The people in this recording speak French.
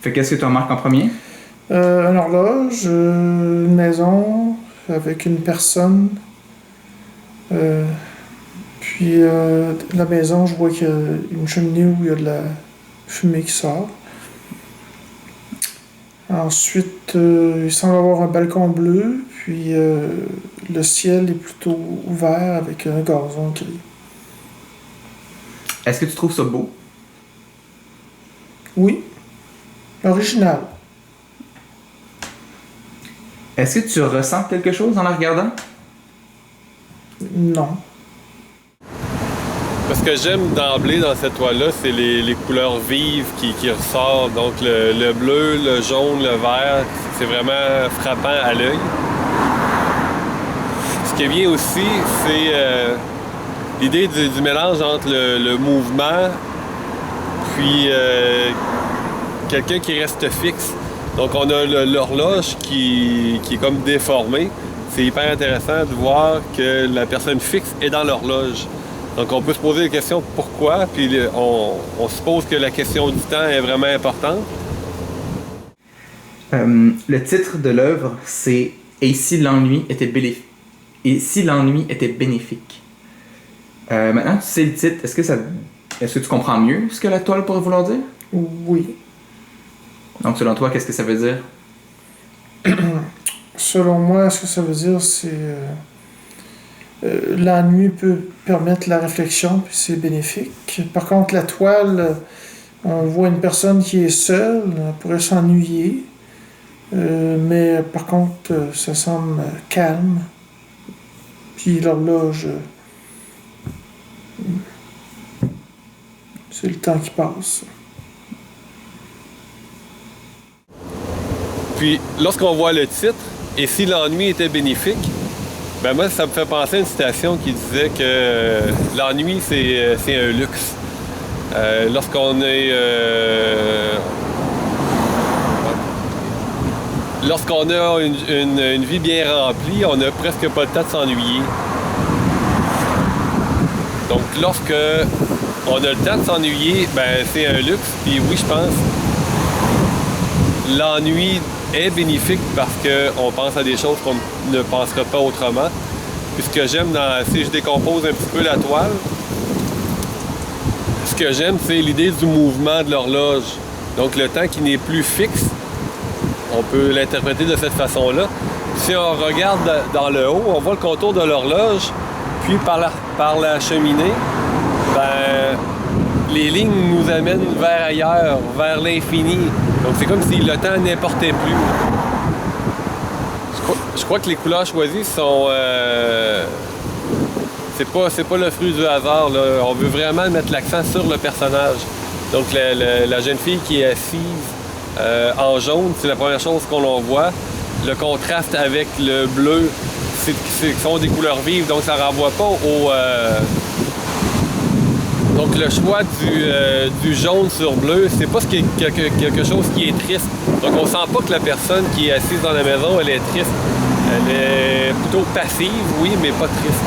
Fait qu'est-ce que tu remarques en premier? Une horloge, une maison avec une personne. Euh, la maison, je vois qu'il y a une cheminée où il y a de la fumée qui sort. Ensuite, il semble avoir un balcon bleu, puis le ciel est plutôt ouvert avec un gazon gris. Est-ce que tu trouves ça beau? Oui, original. Est-ce que tu ressens quelque chose en la regardant? Non. Ce que j'aime d'emblée dans cette toile-là, c'est les couleurs vives qui ressortent. Donc le bleu, le jaune, le vert, c'est vraiment frappant à l'œil. Ce qui est bien aussi, c'est l'idée du mélange entre le mouvement puis quelqu'un qui reste fixe. Donc on a l'horloge qui est comme déformée. C'est hyper intéressant de voir que la personne fixe est dans l'horloge. Donc on peut se poser la question pourquoi, puis on suppose que la question du temps est vraiment importante. Le titre de l'œuvre, c'est Et si l'ennui était bénéfique? Et si l'ennui était bénéfique? Maintenant, tu sais le titre, est-ce que tu comprends mieux ce que la toile pourrait vouloir dire? Oui. Donc, selon toi, qu'est-ce que ça veut dire? Selon moi, ce que ça veut dire, c'est l'ennui peut permettre la réflexion, puis c'est bénéfique. Par contre, la toile, on voit une personne qui est seule, elle pourrait s'ennuyer, mais par contre, ça semble calme. Puis l'horloge, c'est le temps qui passe. Puis lorsqu'on voit le titre, et si l'ennui était bénéfique, ben moi ça me fait penser à une citation qui disait que l'ennui c'est un luxe. Lorsqu'on a une vie bien remplie, on n'a presque pas le temps de s'ennuyer. Donc lorsque on a le temps de s'ennuyer, ben c'est un luxe. Puis oui, je pense l'ennui est bénéfique parce qu'on pense à des choses qu'on ne penserait pas autrement. Puis ce que j'aime si je décompose un petit peu la toile, ce que j'aime, c'est l'idée du mouvement de l'horloge. Donc le temps qui n'est plus fixe, on peut l'interpréter de cette façon-là. Si on regarde dans le haut, on voit le contour de l'horloge, puis par la cheminée, ben, les lignes nous amènent vers ailleurs, vers l'infini. Donc c'est comme si le temps n'importait plus. Je crois que les couleurs choisies sont... c'est pas le fruit du hasard, là. On veut vraiment mettre l'accent sur le personnage. Donc la jeune fille qui est assise en jaune, c'est la première chose qu'on en voit. Le contraste avec le bleu, ce sont des couleurs vives, donc ça renvoie pas au... Donc le choix du jaune sur bleu, c'est pas quelque chose qui est triste. Donc on sent pas que la personne qui est assise dans la maison, elle est triste. Elle est plutôt passive, oui, mais pas triste.